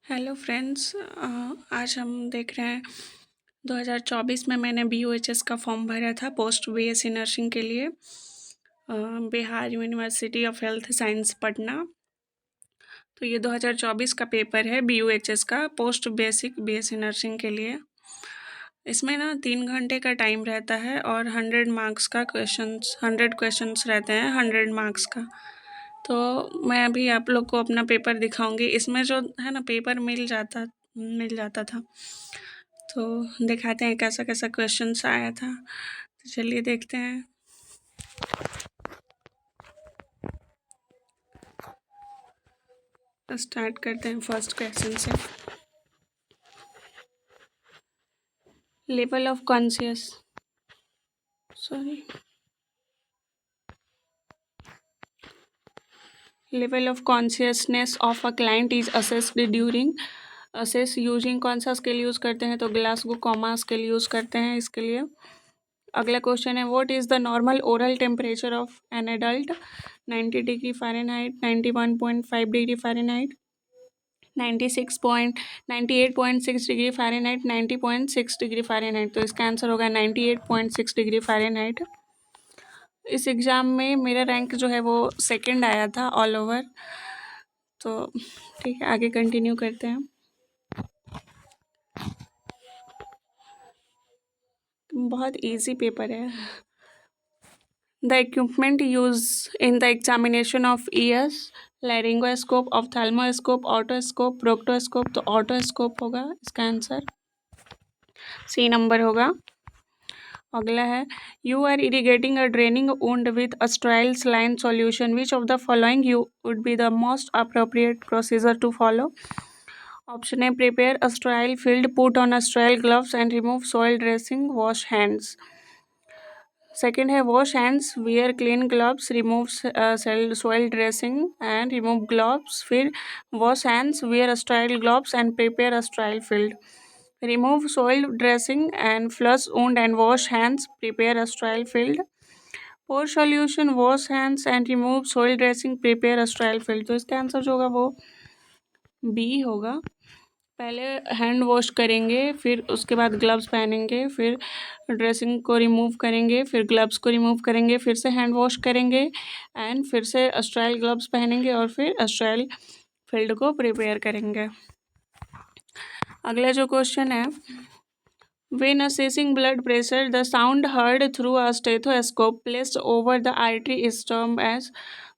Hello friends, आज हम देख रहे हैं 2024 में मैंने BOHS का फॉर्म भरा था पोस्ट BSc नर्सिंग के लिए, Bihar university of health science Patna. तो ये 2024 का पेपर है BOHS का पोस्ट बेसिक BSc नर्सिंग के लिए। इसमें ना 3 घंटे का टाइम रहता है और 100 मार्क्स का क्वेश्चंस 100 क्वेश्चंस रहते हैं 100 मार्क्स का। तो मैं अभी आप लोग को अपना पेपर दिखाऊंगी। इसमें जो है ना पेपर मिल जाता था, तो दिखाते हैं कैसा कैसा क्वेश्चंस आया था। तो चलिए देखते हैं। स्टार्ट करते हैं फर्स्ट क्वेश्चन से। Level of conscious level of consciousness of a client is assessed during assess using कौन सा स्केल यूज़ करते हैं, तो ग्लासगो कॉमा स्केल यूज़ करते हैं इसके लिए। अगला क्वेश्चन है what is the normal oral temperature of an adult. 90 degree Fahrenheit, 91.5 degree Fahrenheit, 98.6 degree Fahrenheit, 90.6 degree Fahrenheit. तो इसका आंसर होगा 98.6 डिग्री फ़ारेनहाइट। इस एग्ज़ाम में मेरा रैंक जो है वो सेकंड आया था ऑल ओवर। तो ठीक है, आगे कंटिन्यू करते हैं। बहुत इजी पेपर है। The equipment use in the examination of ears, laryngoscope, ophthalmoscope, otoscope, proctoscope. तो ऑटोस्कोप होगा इसका आंसर, सी नंबर होगा। अगला है you are irrigating a draining wound with a sterile saline solution, which of the following you would be the most appropriate procedure to follow. Option A prepare a sterile field, put on a sterile gloves and remove soil dressing, wash hands. Second है wash hands, wear clean gloves, remove soil dressing and remove gloves. फिर wash hands, wear sterile gloves and prepare a sterile field, remove soil dressing and flush wound and wash hands, prepare a sterile field, pour solution, wash hands and remove soil dressing, prepare a sterile field. तो इसका answer जो होगा वो B होगा। पहले hand wash करेंगे, फिर उसके बाद ग्लव्स पहनेंगे, फिर ड्रेसिंग को रिमूव करेंगे, फिर ग्लव्स को रिमूव करेंगे, फिर से हैंड वॉश करेंगे एंड फिर से स्टेराइल ग्लव्स पहनेंगे और फिर स्टेराइल फील्ड को प्रिपेयर करेंगे। अगला जो क्वेश्चन है when assessing blood pressure the sound heard through a stethoscope placed over the artery is termed as।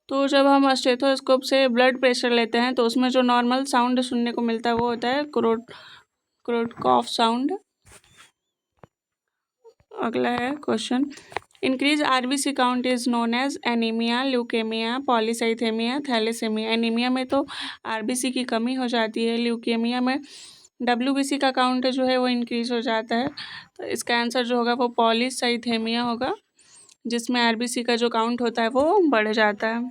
तो जब हम स्टेथोस्कोप से ब्लड प्रेशर लेते हैं तो उसमें जो नॉर्मल साउंड सुनने को मिलता है वो होता है क्रोटकॉफ साउंड। अगला है question increase RBC count is known as anaemia, leukaemia, polycythaemia, thalassaemia. Anaemia में तो आरबीसी की कमी हो जाती है, ल्यूकेमिया में डब्ल्यूबीसी का काउंट जो है वो इंक्रीज हो जाता है। तो इसका आंसर जो होगा वो पॉलीसाइथेमिया होगा, जिसमें आरबीसी का जो काउंट होता है वो बढ़ जाता है।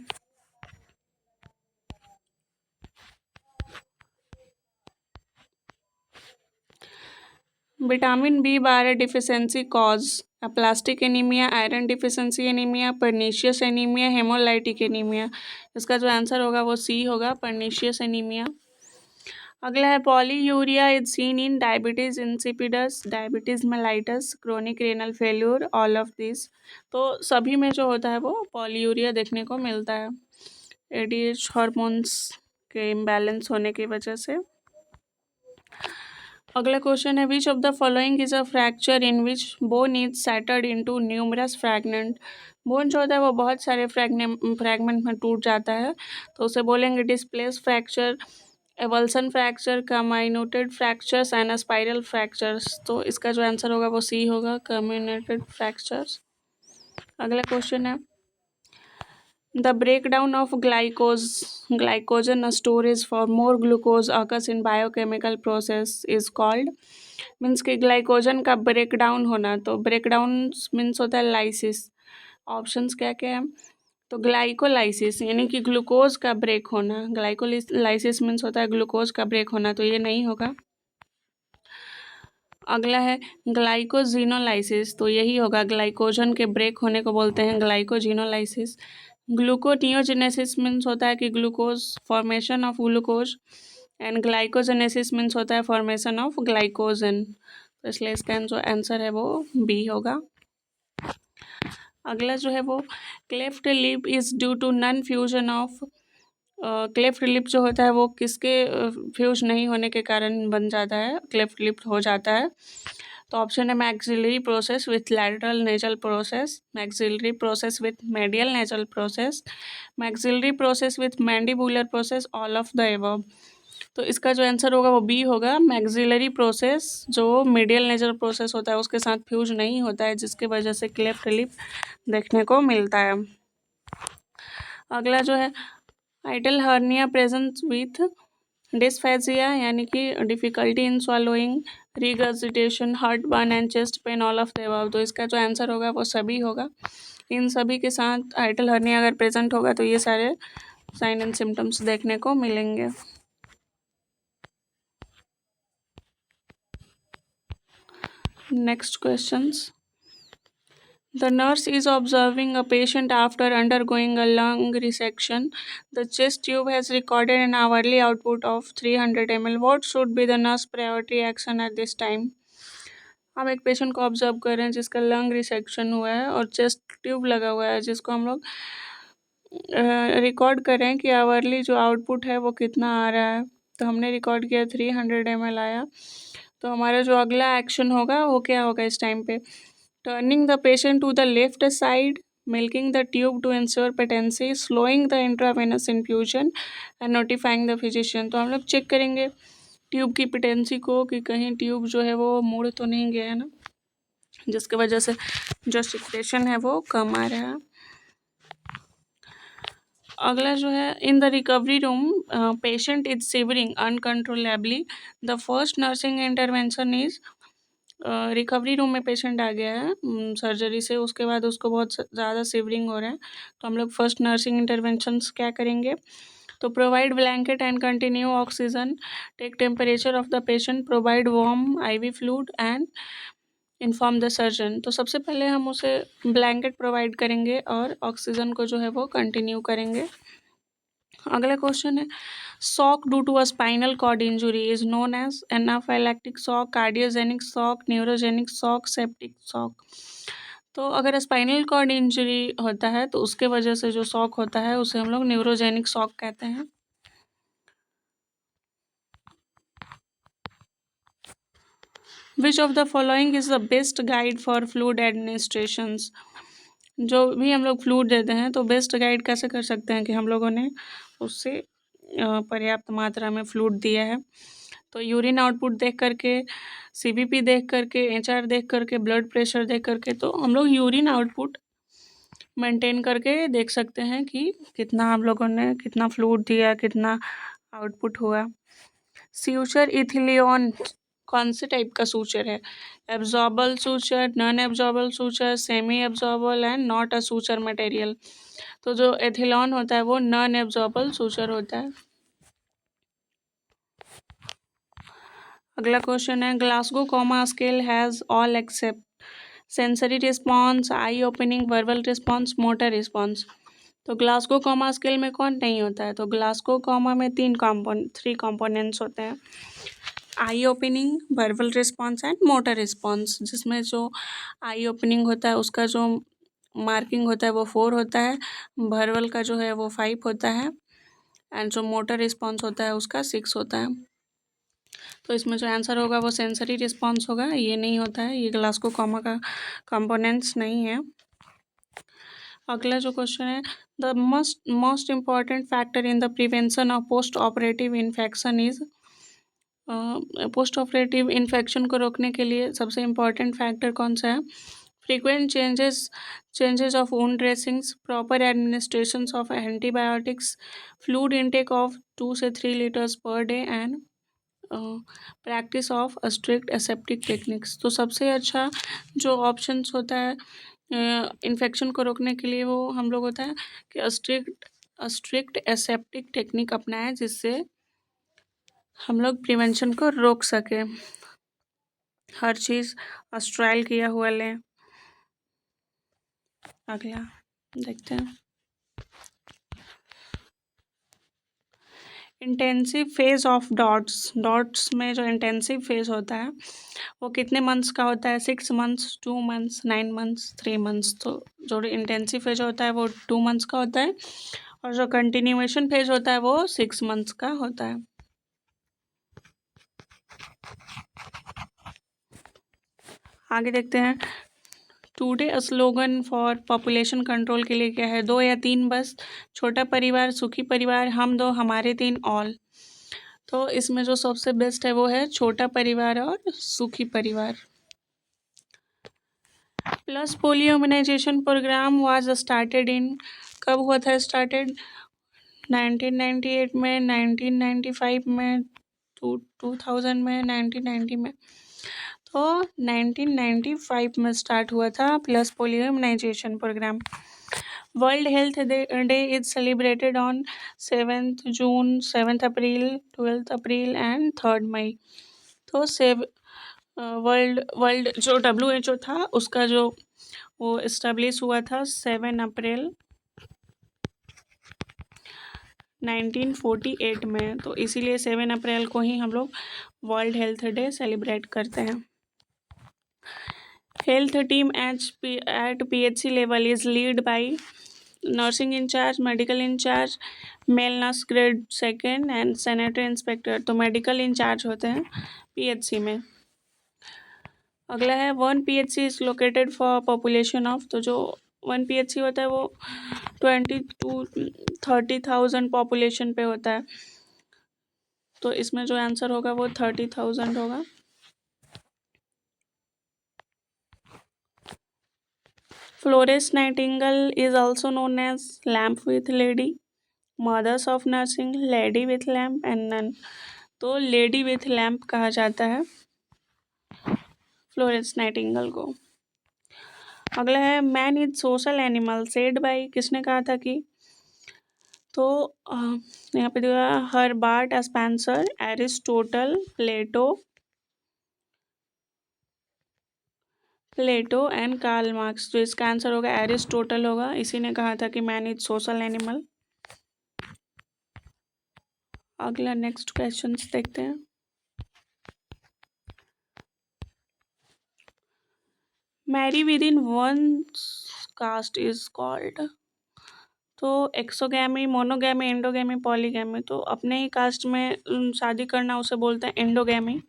Vitamin B12 deficiency cause plastic anaemia, iron deficiency anaemia, pernicious anaemia, haemolytic anaemia. इसका जो आंसर होगा वो सी होगा, पर्नीशियस एनीमिया। अगला है polyuria is seen in diabetes insipidus, diabetes mellitus, chronic renal failure, all of this. तो सभी में जो होता है वो पॉलीयूरिया देखने को मिलता है, एडीएच हार्मोन्स के इम्बैलेंस होने की वजह से। अगला क्वेश्चन है विच of the following is a fracture in which bone is shattered into numerous fragment. Bone जो होता है वो बहुत सारे फ्रैगमेंट में टूट जाता है, तो उसे बोलेंगे displaced fracture, avulsion fracture, comminuted fractures and spiral fractures. तो इसका जो आंसर होगा वो सी होगा, कम्युनेटेड फ्रैक्चर्स। अगला क्वेश्चन है the breakdown of glycogen storage for more glucose occurs in biochemical process is called. Means कि ग्लाइकोजन का ब्रेकडाउन होना, तो ब्रेकडाउन मीन्स होता है लाइसिस। ऑप्शंस क्या क्या है, तो ग्लाइकोलाइसिस यानी कि ग्लूकोज का ब्रेक होना, ग्लाइकोलाइसिस मीन्स होता है ग्लूकोज का ब्रेक होना, तो ये नहीं होगा। अगला है ग्लाइकोजिनोलाइसिस, तो यही होगा, ग्लाइकोजन के ब्रेक होने को बोलते हैं ग्लाइकोजिनोलाइसिस। ग्लूकोनियोजेनेसिस मीन्स होता है कि glucose formation of glucose, and glycogenesis means होता है फॉर्मेशन ऑफ ग्लाइकोजन, तो इसलिए इसका जो आंसर है वो बी होगा। अगला जो है वो cleft lip is due to non fusion of, cleft lip जो होता है वो किसके फ्यूज नहीं होने के कारण बन जाता है, क्लेफ्ट लिप हो जाता है। तो ऑप्शन है maxillary process with lateral nasal process, maxillary process with medial nasal process, maxillary process with mandibular process, all of the above. तो इसका जो आंसर होगा वो बी होगा, मैक्सिलरी प्रोसेस जो मीडियल नेजल प्रोसेस होता है उसके साथ फ्यूज नहीं होता है, जिसके वजह से क्लेफ्ट लिप देखने को मिलता है। अगला जो है Itel hernia present with dysphagia, यानी कि difficulty in swallowing, regurgitation, heart burn and chest pain, all of the above. तो इसका जो आंसर होगा वो सभी होगा। इन सभी के साथ आइटल हर्निया अगर प्रेजेंट होगा तो ये सारे साइन एंड सिम्टम्स देखने को मिलेंगे। Next questions. The nurse is observing a patient after undergoing a lung resection. The chest tube has recorded an hourly output of 300 ml. What should be the nurse priority action at this time? हम एक patient को observe कर रहे हैं जिसका lung resection हुआ है और चेस्ट ट्यूब लगा हुआ है, जिसको हम लोग रिकॉर्ड कर रहे हैं कि आवरली जो आउटपुट है वो कितना आ रहा है। तो हमने रिकॉर्ड किया 300 ml आया। तो हमारा जो अगला एक्शन होगा वो क्या होगा इस टाइम पे? Turning the patient to the left side, milking the tube to ensure patency, slowing the intravenous infusion and notifying the physician. तो हम लोग चेक करेंगे ट्यूब की पेटेंसी को कि कहीं ट्यूब जो है वो मुड़ तो नहीं गया है ना, जिसकी वजह से जो सिक्रेशन है वो कम आ रहा है। अगला जो है in the recovery room patient is shivering uncontrollably, the first nursing intervention is, recovery room में पेशेंट आ गया है सर्जरी से, उसके बाद उसको बहुत ज़्यादा सिवरिंग हो रहा है, तो हम लोग फर्स्ट नर्सिंग इंटरवेंशंस क्या करेंगे? तो provide blanket and continue oxygen, take temperature of the patient, provide warm IV fluid and inform the surgeon. तो सबसे पहले हम उसे ब्लैंकेट प्रोवाइड करेंगे और ऑक्सीजन को जो है वो कंटिन्यू करेंगे। अगला क्वेश्चन है shock due to a spinal cord injury is known as anaphylactic shock, cardiogenic shock, neurogenic shock, septic shock. तो अगर स्पाइनल कॉर्ड इंजरी होता है तो उसके वजह से जो शॉक होता है उसे हम लोग न्यूरोजेनिक शॉक कहते हैं। विच of the following is the best guide for fluid administrations? जो भी हम लोग फ्लूइड देते हैं तो बेस्ट गाइड कैसे कर सकते हैं कि हम लोगों ने उससे पर्याप्त मात्रा में फ्लूइड दिया है? तो यूरिन आउटपुट देख करके, सीबीपी देख करके, एचआर देख करके, ब्लड प्रेशर देख करके। तो हम लोग यूरिन आउटपुट मेंटेन करके देख सकते हैं कि कितना हम लोगों ने कितना फ्लूइड दिया, कितना आउटपुट हुआ। सूचर इथिलियन कौन से टाइप का सूचर है? Absorbable suture, non absorbable suture, semi absorbable and not a suture material. तो जो एथिलॉन होता है वो नॉन एब्जॉर्बल सूचर होता है। अगला क्वेश्चन है Glasgow coma scale has all except sensory response, eye opening, verbal response, motor response. तो ग्लासगो कोमा स्केल में कौन नहीं होता है? तो ग्लासगो कोमा में थ्री कंपोनेंट्स होते हैं, eye opening, verbal response and motor response, जिसमें जो आई ओपनिंग होता है उसका जो मार्किंग होता है वो 4 होता है, वर्बल का जो है वो 5 होता है एंड जो मोटर रिस्पॉन्स होता है उसका 6 होता है। तो इसमें जो आंसर होगा वो सेंसरी रिस्पॉन्स होगा, ये नहीं होता है, ये ग्लासगो कोमा का कंपोनेंट्स नहीं है। अगला जो क्वेश्चन है the most important factor in the prevention of post operative infection is, post operative infection को रोकने के लिए सबसे इम्पॉर्टेंट फैक्टर कौन सा है? Frequent changes of wound dressings, proper administration of antibiotics, fluid intake of 2 से 3 litres per day and practice of strict aseptic techniques. तो सबसे अच्छा जो ऑप्शंस होता है इन्फेक्शन को रोकने के लिए वो हम लोग होता है कि स्ट्रिक्ट एसेप्टिक टेक्निक अपनाएं, जिससे हम लोग प्रिवेंशन को रोक सकें। हर चीज़ स्ट्राइल किया हुआ लें। अगला देखते हैं intensive phase of dots, dots में जो इंटेंसिव फेज होता है वो कितने मंथ्स का होता है? 6 मंथ्स, 2 मंथ्स, 9 मंथ्स, 3 मंथ्स। तो जो इंटेंसिव फेज होता है वो 2 मंथ्स का होता है और जो कंटिन्यूएशन फेज होता है वो 6 मंथ्स का होता है। आगे देखते हैं। Today slogan for population control के लिए क्या है? 2 या 3 बस, छोटा परिवार, सुखी परिवार, हम 2 हमारे 3, ऑल। तो इसमें जो सबसे बेस्ट है वो है छोटा परिवार और सुखी परिवार। Plus polio immunisation programme was started in, कब हुआ था स्टार्टेड? 1998 में, 1995 में, 2000 में, 1990 में। तो 1995 में स्टार्ट हुआ था plus polio immunisation programme. World health day is celebrated on 7th June, 7th April, 12th April and 3rd May. तो वर्ल्ड जो WHO था उसका जो वो इस्टेब्लिश हुआ था 7 अप्रैल 1948 में। तो इसीलिए 7 अप्रैल को ही हम लोग वर्ल्ड हेल्थ डे सेलिब्रेट करते हैं। Health team at PHC level is lead by nursing in-charge, medical in-charge, male nurse grade 2 and sanitary inspector. तो मेडिकल इंचार्ज होते हैं PHC में। अगला है 1 PHC is located for population of. तो जो 1 PHC होता है वो 20-30,000 पॉपुलेशन पे होता है। तो इसमें जो आंसर होगा वो 30,000 होगा। Florence Nightingale is also known as lamp with lady, mothers of nursing, lady with lamp and nun. तो लेडी विथ लैम्प कहा जाता है फ्लोरेंस नाइटिंगेल को। अगला है man is social animal said by, किसने कहा था कि? तो यहाँ पे दिया Herbert Spencer, Aristotle, Plato and Karl Marx. तो इसका आंसर होगा एरिस्टोटल होगा, इसी ने कहा था कि मैन इज सोशल एनिमल। अगला नेक्स्ट क्वेश्चन देखते हैं। Marry within one caste is called. तो एक्सोगैमी, मोनोगैमी, एंडोगैमी, पॉलीगैमी। तो अपने ही कास्ट में शादी करना उसे बोलते हैं endogamy,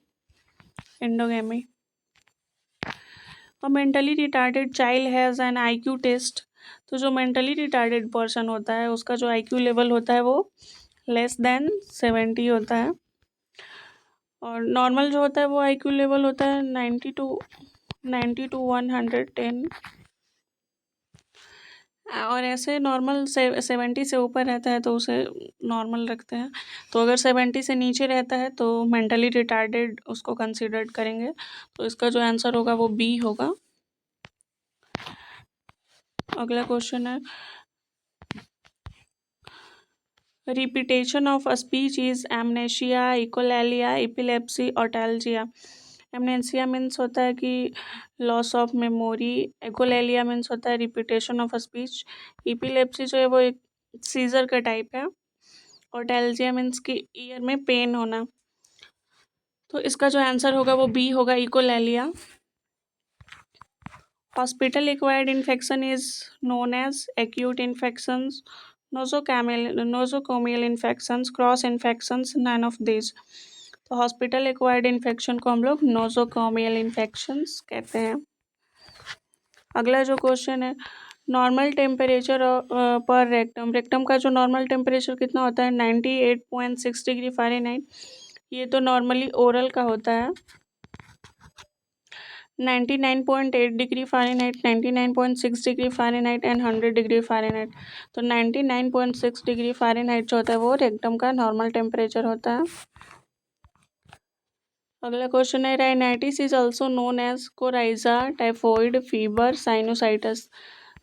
endogamy. A mentally retarded child has an IQ test. तो जो मेंटली रिटार्डेड पर्सन होता है उसका जो IQ लेवल होता है वो <<70 होता है और नॉर्मल जो होता है वो IQ लेवल होता है 90 to 110। और ऐसे नॉर्मल 70 से ऊपर रहता है तो उसे नॉर्मल रखते हैं। तो अगर 70 से नीचे रहता है तो मेंटली रिटार्डेड उसको कंसिडर करेंगे। तो इसका जो आंसर होगा वो B होगा। अगला क्वेश्चन है repetition of a speech is amnesia, echolalia, epilepsy, otalgia. Amnesia means होता है कि loss of memory, echolalia means होता है repetition of a speech, epilepsy जो है वो एक सीजर का टाइप है, ऑटैल्जिया मीन्स कि ईयर में पेन होना। तो इसका जो आंसर होगा वो B होगा, echolalia. Hospital acquired infection is known as acute infections, nosocomial infections, cross infections, none of this. तो हॉस्पिटल एक्वायर्ड इन्फेक्शन को हम लोग नोजोकोमियल इन्फेक्शंस कहते हैं। अगला जो क्वेश्चन है नॉर्मल टेम्परेचर पर रेक्टम, रेक्टम का जो नॉर्मल टेम्परेचर कितना होता है 98.6 डिग्री फ़ारेनहाइट। ये तो नॉर्मली ओरल का होता है 99.8 degree Fahrenheit, 99.6 degree Fahrenheit and 100 degree Fahrenheit. तो 99.6 डिग्री फ़ारेनहाइट जो होता है वो रेक्टम का नॉर्मल टेम्परेचर होता है। अगला क्वेश्चन है rhinitis is also known as coryza, typhoid, fever, sinusitis.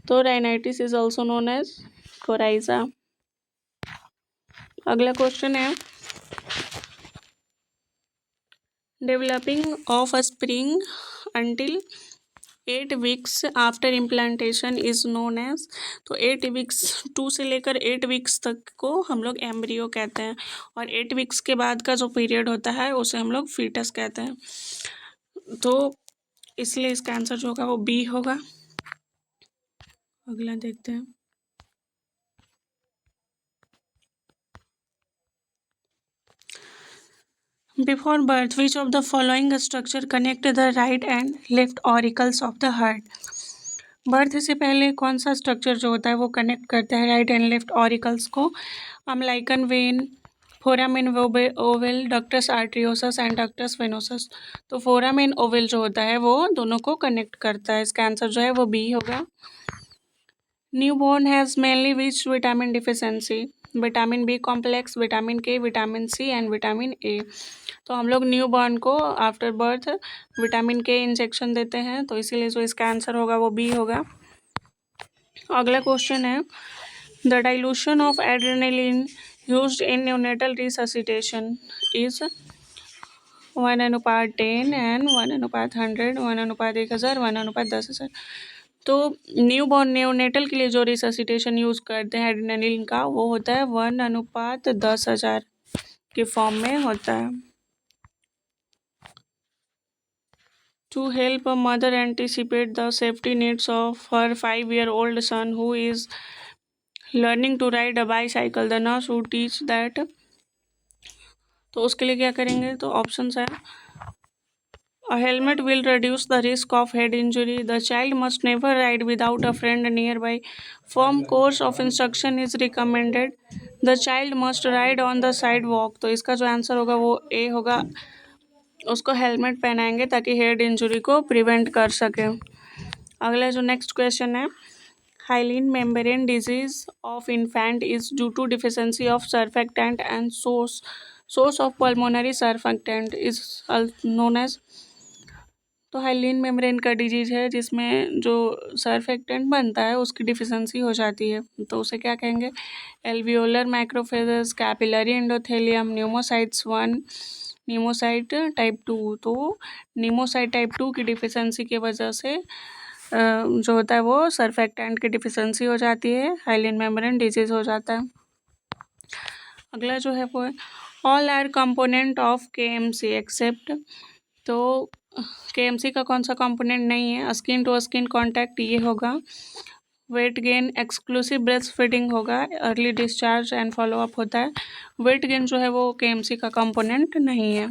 तो rhinitis is also known as coryza. अगला क्वेश्चन है developing of a spring until 8 weeks after implantation is known as, तो 8 weeks 2 से लेकर 8 वीक्स तक को हम लोग एम्ब्रियो कहते हैं, और 8 वीक्स के बाद का जो पीरियड होता है उसे हम लोग फीटस कहते हैं। तो इसलिए इसका आंसर जो होगा वो बी होगा। अगला देखते हैं। Before birth which of the following structure connect the right and left auricles of the heart. Birth से पहले कौन सा स्ट्रक्चर जो होता है वो कनेक्ट करता है राइट एंड लेफ्ट ऑरिकल्स को? Umbilical vein, foramen ovale, ductus arteriosus and ductus venosus. तो फोरामेन ओवल जो होता है वो दोनों को कनेक्ट करता है। इसका आंसर जो है वो बी होगा। Newborn has mainly which vitamin deficiency? Vitamin B complex, vitamin K, vitamin C and vitamin A. तो हम लोग न्यूबॉर्न को after birth vitamin K injection देते हैं, तो इसीलिए जो इसका आंसर होगा वो बी होगा। अगला क्वेश्चन है, the dilution of adrenaline used in neonatal resuscitation is 1:10 and 1:100, 1:1000, 1:10,000। तो न्यूबॉर्न न्यूनेटल के लिए जो रिससिटेशन यूज़ करते हैं एड्रेनलिन का वो होता है 1:10,000 के फॉर्म में होता है। To help a mother anticipate the safety needs of her 5-year-old son who is learning to ride a bicycle, the nurse would teach that। तो उसके लिए क्या करेंगे? तो ऑप्शंस है, a helmet will reduce the risk of head injury, the child must never ride without a friend nearby, firm course of instruction is recommended, the child must ride on the sidewalk। तो इसका जो answer होगा वो ए होगा, उसको helmet पहनाएंगे ताकि head injury को prevent कर सके। अगला जो नेक्स्ट क्वेश्चन है, hyaline membrane disease of infant is due to deficiency of surfactant and source of pulmonary surfactant is known as. तो हाइलिन मेम्ब्रेन का डिजीज है जिसमें जो सर्फेक्टेंट बनता है उसकी डिफिशियंसी हो जाती है, तो उसे क्या कहेंगे? Alveolar microphages, capillary endothelium, pneumocytes 1, pneumocyte type 2। तो न्यूमोसाइट टाइप 2 की डिफिशियंसी की वजह से जो होता है वो सर्फेक्टेंट की डिफिशियंसी हो जाती है, हाइलिन मेम्ब्रेन डिजीज हो जाता है। अगला जो है वो है, all are component of KMC except. तो केएमसी का कौन सा कंपोनेंट नहीं है? स्किन टू स्किन कांटेक्ट ये होगा, weight gain, exclusive breast feeding होगा, अर्ली डिस्चार्ज एंड फॉलोअप होता है। वेट गेन जो है वो केएमसी का कंपोनेंट नहीं है।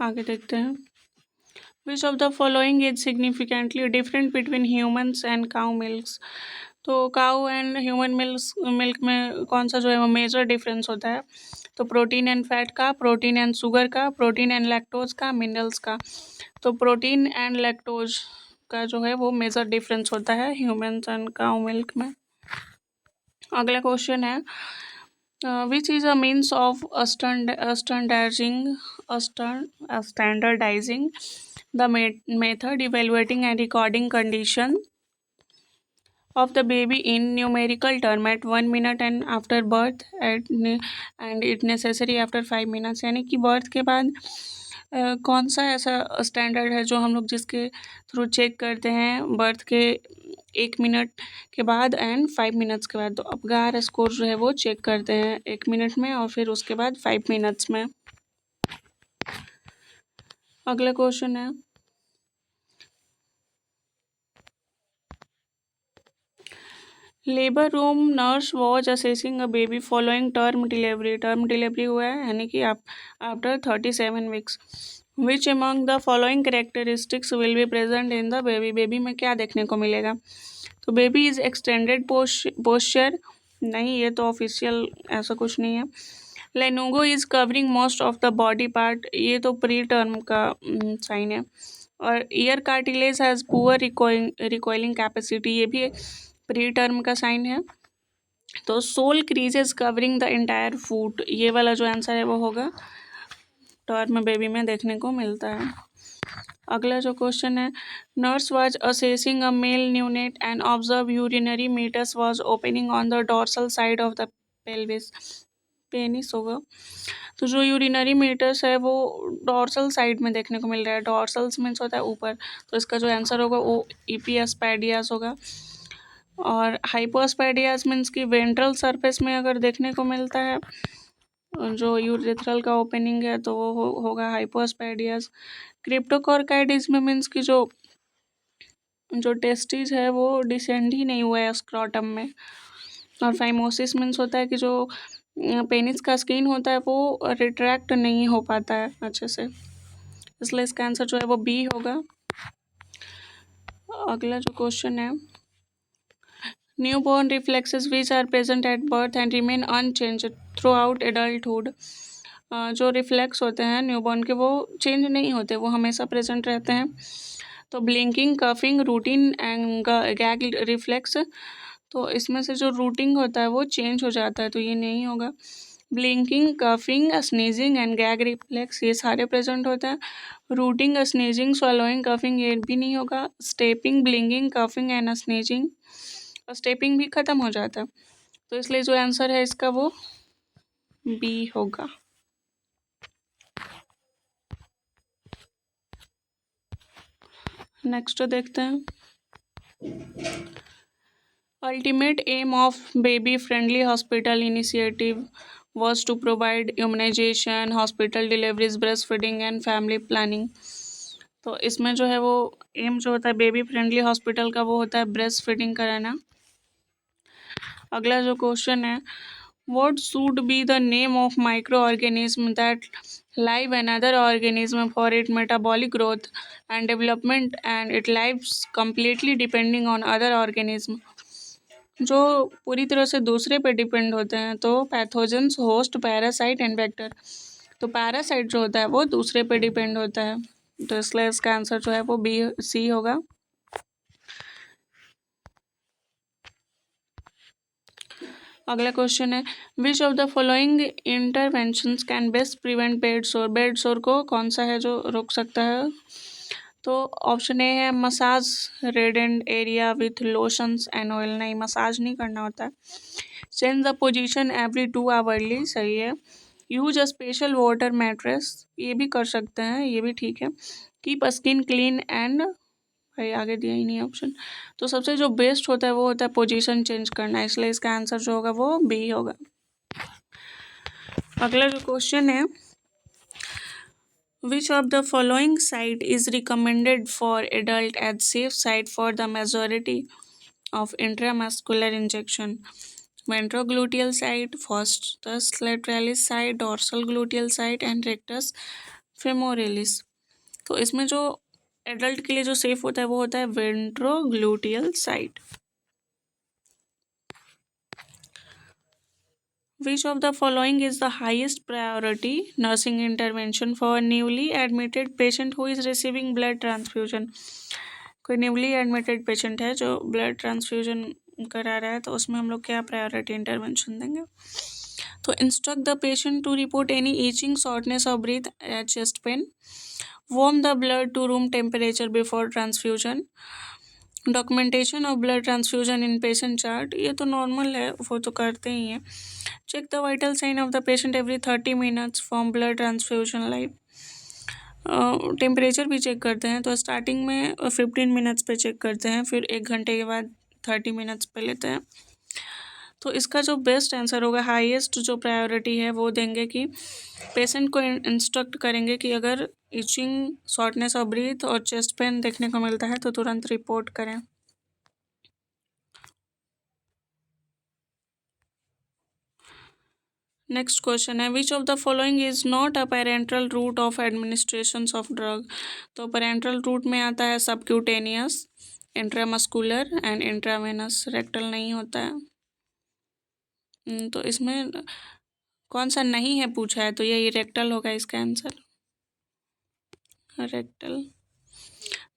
आगे देखते हैं, विच of the following is significantly different between humans and cow milks. तो काउ एंड ह्यूमन मिल्क में कौन सा जो है वो मेजर डिफरेंस होता है? तो प्रोटीन एंड फैट का, प्रोटीन एंड शुगर का, प्रोटीन एंड लैक्टोज का, मिनरल्स का। तो प्रोटीन एंड लैक्टोज का जो है वो मेजर डिफरेंस होता है ह्यूमन्स एंड काउ मिल्क में। अगला क्वेश्चन है, which is a means of standardising the method evaluating and recording condition of the baby in numerical term at 1 minute and after birth and it necessary after 5 minutes। यानी कि birth के बाद कौन सा ऐसा स्टैंडर्ड है जो हम लोग जिसके थ्रू चेक करते हैं बर्थ के 1 मिनट के बाद एंड 5 मिनट्स के बाद। तो अपगार स्कोर जो है वो चेक करते हैं 1 मिनट में और फिर उसके बाद 5 मिनट्स में। अगला क्वेश्चन है, labour room nurse was assessing a baby following term delivery. Term delivery हुआ है यानी कि आप after 37 weeks. Which among the following characteristics will be present in the baby. Baby में क्या देखने को मिलेगा? तो बेबी इज एक्सटेंडेड पोस्चर, नहीं ये तो ऑफिशियल ऐसा कुछ नहीं है। Lanugo is covering most of the body part, ये तो प्री टर्म का साइन है। और ear cartilage has poor recoiling capacity, ये भी प्री टर्म का साइन है। तो sole creases covering the entire foot, ये वाला जो आंसर है वो होगा, टर्म बेबी में देखने को मिलता है। अगला जो क्वेश्चन है, nurse was assessing a male neonate and observe urinary meatus was opening on the dorsal side of the pelvis. Penis होगा। तो जो यूरिनरी मीटर्स है वो डॉर्सल साइड में देखने को मिल रहा है। डॉर्सल्स मीन्स होता है ऊपर, तो इसका जो आंसर होगा वो इपियस्पैडियास होगा। और हाइपोस्पैडियास मीन्स कि वेंट्रल सरफेस में अगर देखने को मिलता है जो यूरेथ्रल का ओपनिंग है तो वो होगा हाइपोस्पैडियास। क्रिप्टोकोर्काइडिस में मीन्स कि जो टेस्टिस है वो डिसेंड ही नहीं हुआ है स्क्रॉटम में। और फाइमोसिस मीन्स होता है कि जो पेनिस का स्किन होता है वो रिट्रैक्ट नहीं हो पाता है अच्छे से, इसलिए इसका आंसर जो है वो बी होगा। अगला जो क्वेश्चन है, newborn reflexes which are present at birth and remain unchange throughout adulthood. जो रिफ्लेक्स होते हैं न्यूबॉर्न के वो चेंज नहीं होते, वो हमेशा प्रेजेंट रहते हैं। तो blinking, coughing, routine and gag reflex, तो इसमें से जो रूटिंग होता है वो चेंज हो जाता है, तो ये नहीं होगा। Blinking, coughing, sneezing and gag reflex ये सारे प्रेजेंट होते हैं। रूटिंग, स्नीजिंग, स्वलोइंग, कफिंग ये भी नहीं होगा। Stepping, blinking, coughing and sneezing, stepping भी खत्म हो जाता है, तो इसलिए जो आंसर है इसका वो बी होगा। नेक्स्ट देखते हैं, ultimate aim of baby friendly hospital initiative was to provide immunization, hospital deliveries, breastfeeding and family planning। तो इसमें जो है वो एम जो होता है बेबी फ्रेंडली हॉस्पिटल का वो होता है ब्रेस्ट फीडिंग कराना। अगला जो क्वेश्चन है, what should be the name of microorganism that live another organism for its metabolic growth and development and it lives completely depending on other organism। जो पूरी तरह से दूसरे पे डिपेंड होते हैं, तो pathogens, host, parasite and vector. तो पैरासाइट जो होता है वो दूसरे पे डिपेंड होता है, तो इसलिए इसका आंसर जो है वो बी सी होगा। अगला क्वेश्चन है, विच of the following interventions can best prevent bed सोर। बेड सोर को कौन सा है जो रोक सकता है, तो ऑप्शन ए है massage reddened area with lotions and oil. नहीं, मसाज नहीं करना होता है। Change the position every 2 hourly, सही है। Use a special water mattress, ये भी कर सकते हैं, ये भी ठीक है। कीप स्किन क्लीन एंड, भाई आगे दिया ही नहीं ऑप्शन। तो सबसे जो बेस्ट होता है वो होता है पोजीशन चेंज करना, इसलिए इसका आंसर जो होगा वो बी होगा। अगला जो क्वेश्चन है, which of the following site is recommended for adult as safe site for the majority of intramuscular injection? Ventrogluteal site, vastus lateralis site, dorsal gluteal site and rectus femoralis। तो इसमें जो adult के लिए जो safe होता है वो होता है ventrogluteal site. Which of the following is the highest priority nursing intervention for newly admitted patient who is receiving blood transfusion? कोई न्यूली एडमिटेड पेशेंट है जो ब्लड ट्रांसफ्यूजन करा रहा है, तो उसमें हम लोग क्या प्रायोरिटी इंटरवेंशन देंगे। तो instruct the patient to report any itching, shortness of breath, chest pain, warm the blood to room temperature before transfusion, documentation of blood transfusion in patient chart, ये तो नॉर्मल है, वो तो करते ही हैं। Check the vital sign of the patient every 30 minutes from blood transfusion live. Temperature भी check करते हैं, तो स्टार्टिंग में 15 मिनट्स पे चेक करते हैं, फिर 1 घंटे के बाद 30 मिनट्स पे लेते हैं। तो इसका जो बेस्ट आंसर होगा, हाईएस्ट जो प्रायोरिटी है वो देंगे कि पेशेंट को इंस्ट्रक्ट करेंगे कि अगर इचिंग, शॉर्टनेस ऑफ ब्रीथ और चेस्ट पेन देखने को मिलता है तो तुरंत रिपोर्ट करें। नेक्स्ट क्वेश्चन है, विच of the following is not a parenteral route of administration of drug. तो पेरेंट्रल रूट में आता है subcutaneous, intramuscular and intravenous, rectal नहीं होता है। तो इसमें कौन सा नहीं है पूछा है, तो ये रेक्टल होगा इसका answer, rectal.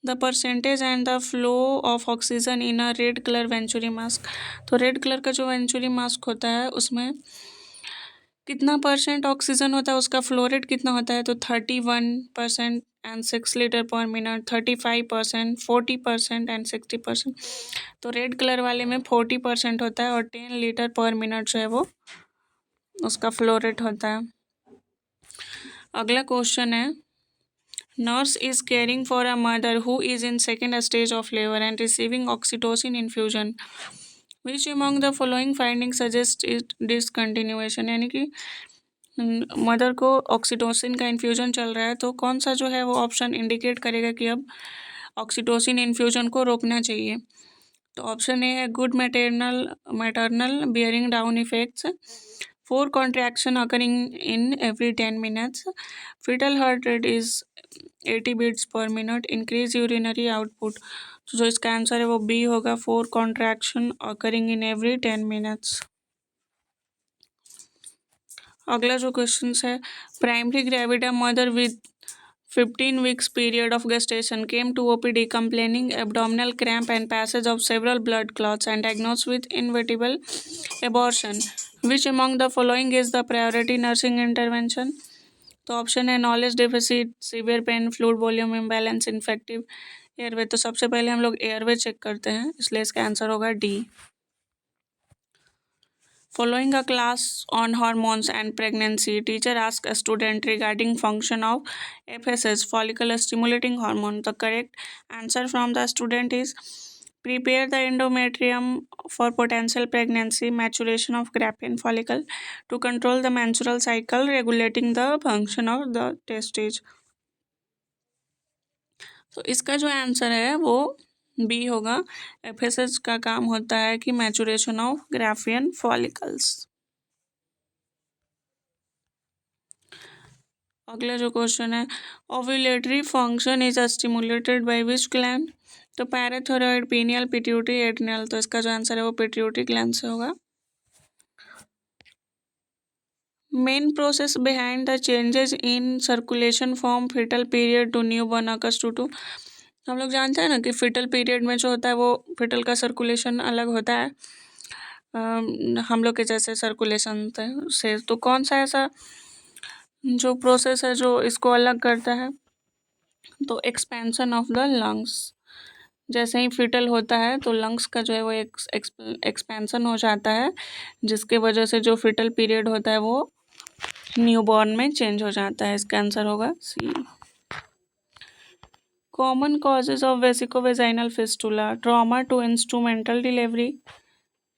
The percentage and the flow of oxygen in a red colour venturi mask. तो रेड कलर का जो वेंचुरी मास्क होता है उसमें कितना परसेंट ऑक्सीजन होता है, उसका फ्लो रेट कितना होता है, तो 31% एंड 6 लीटर पर मिनट, 35%, 40% एंड 60%। तो रेड कलर वाले में 40% होता है और 10 लीटर पर मिनट जो है वो उसका फ्लो रेट होता है। अगला क्वेश्चन है, nurse is caring for a mother who is in second stage of labour and receiving oxytocin infusion, which among the following finding suggest it discontinuation. यानी कि मदर को ऑक्सीटोसिन का इन्फ्यूजन चल रहा है, तो कौन सा जो है वो ऑप्शन इंडिकेट करेगा कि अब ऑक्सीटोसिन इन्फ्यूजन को रोकना चाहिए। तो ऑप्शन ए है good maternal bearing down effects, 4 contraction occurring in every 10 minutes, fetal heart rate is 80 beats per minute, increase urinary output। तो जो इसका आंसर है वो बी होगा, 4 contraction occurring in every 10 minutes। अगला जो क्वेश्चन है, primary gravida mother with 15 weeks period of gestation came to OPD complaining abdominal cramp and passage of several blood clots and diagnosed with inevitable abortion, which among the following is the priority nursing intervention। तो option है knowledge deficit, severe pain, fluid volume imbalance, infective airway. तो सबसे पहले हम लोग airway check करते हैं, इसलिए इसका आंसर होगा D. Following a class on hormones and pregnancy, teacher asked a student regarding function of FSH, follicle stimulating hormone. The correct answer from the student is prepare the endometrium for potential pregnancy, maturation of Graafian follicle to control the menstrual cycle, regulating the function of the testes। तो इसका जो answer है वो B होगा। FSH का काम होता है कि मैचुरेशन ऑफ ग्राफियन फॉलिकल्स। अगला जो क्वेश्चन है, ovulatory function is stimulated by which gland. तो पैराथायरॉयड, पीनियल, पिट्यूटरी, एड्रिनल। तो इसका जो आंसर है वो पिट्यूटरी ग्लैंड से होगा। Main process behind the changes in circulation from foetal period to newborn occurs to. हम लोग जानते हैं ना कि फिटल पीरियड में जो होता है वो फिटल का सर्कुलेशन अलग होता है हम लोग के जैसे सर्कुलेशन से। तो कौन सा ऐसा जो प्रोसेस है जो इसको अलग करता है, तो एक्सपेंशन ऑफ द लंग्स। जैसे ही फिटल होता है तो लंग्स का जो है वो एक्सपेंशन हो जाता है, जिसके वजह से जो फिटल पीरियड होता है वो न्यूबॉर्न में चेंज हो जाता है। इसका आंसर होगा C. Common causes of vesicovaginal fistula, trauma to instrumental delivery,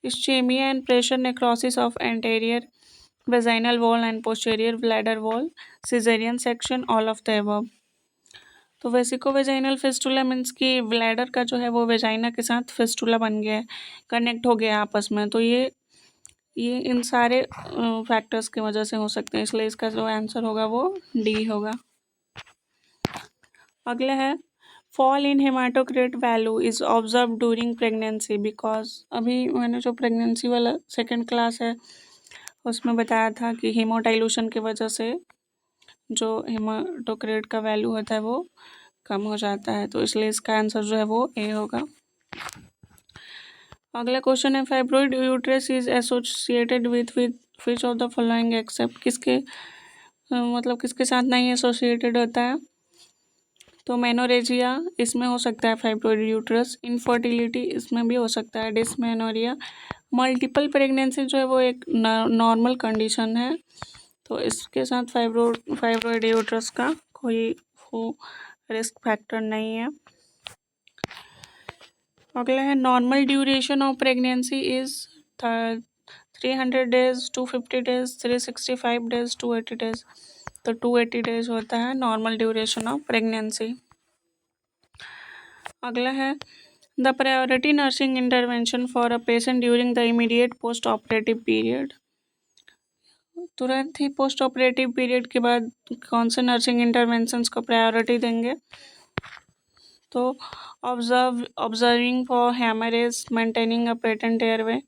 ischemia and pressure necrosis of anterior vaginal wall and posterior bladder wall, cesarean section, all of the above। तो vesicovaginal fistula means कि bladder का जो है वो vagina के साथ fistula बन गया है, कनेक्ट हो गया आपस में। तो ये इन सारे फैक्टर्स की वजह से हो सकते हैं, इसलिए इसका जो आंसर होगा वो डी होगा। अगला है, fall in haematocrit value is observe during pregnancy because. अभी मैंने जो प्रेगनेंसी वाला सेकंड क्लास है उसमें बताया था कि हीमोडाइल्यूशन की वजह से जो हेमाटोक्रिट का वैल्यू होता है वो कम हो जाता है, तो इसलिए इसका आंसर जो है वो ए होगा। अगला क्वेश्चन है, fibroid uterus is associated with which of the following except. किसके मतलब किसके साथ नहीं एसोसिएटेड होता है। तो मेनोरेजिया इसमें हो सकता है, फाइब्रोइड यूट्रस, इनफर्टिलिटी इसमें भी हो सकता है, डिसमेनोरिया, मल्टीपल प्रेगनेंसी जो है वो एक नॉर्मल कंडीशन है, तो इसके साथ फाइब्रोइड यूट्रस का कोई रिस्क फैक्टर नहीं है। अगला है, normal duration of pregnancy is 300 days, 250 days, 365 days, 280 days। तो 280 डेज होता है नॉर्मल ड्यूरेशन ऑफ प्रेगनेंसी। अगला है, the priority nursing intervention for a patient during the immediate post operative period. तुरंत ही पोस्ट ऑपरेटिव पीरियड के बाद कौन से नर्सिंग इंटरवेंशंस को प्रायोरिटी देंगे। तो observing for haemorrhage, maintaining a patent airway,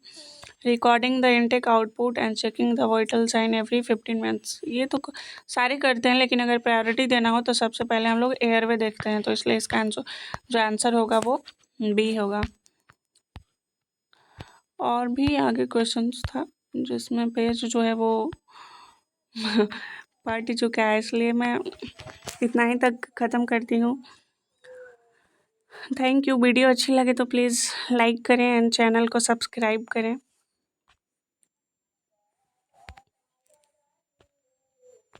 recording the intake output and checking the vital sign every 15 minutes. ये तो सारे करते हैं, लेकिन अगर प्रायोरिटी देना हो तो सबसे पहले हम लोग एयरवे देखते हैं, तो इसलिए इसका जो आंसर होगा वो बी होगा। और भी आगे क्वेश्चंस था जिसमें पेज जो है वो पार्टी चुका है, इसलिए मैं इतना ही तक ख़त्म करती हूँ। Thank you. वीडियो अच्छी लगे तो प्लीज़ लाइक करें एंड चैनल को सब्सक्राइब करें।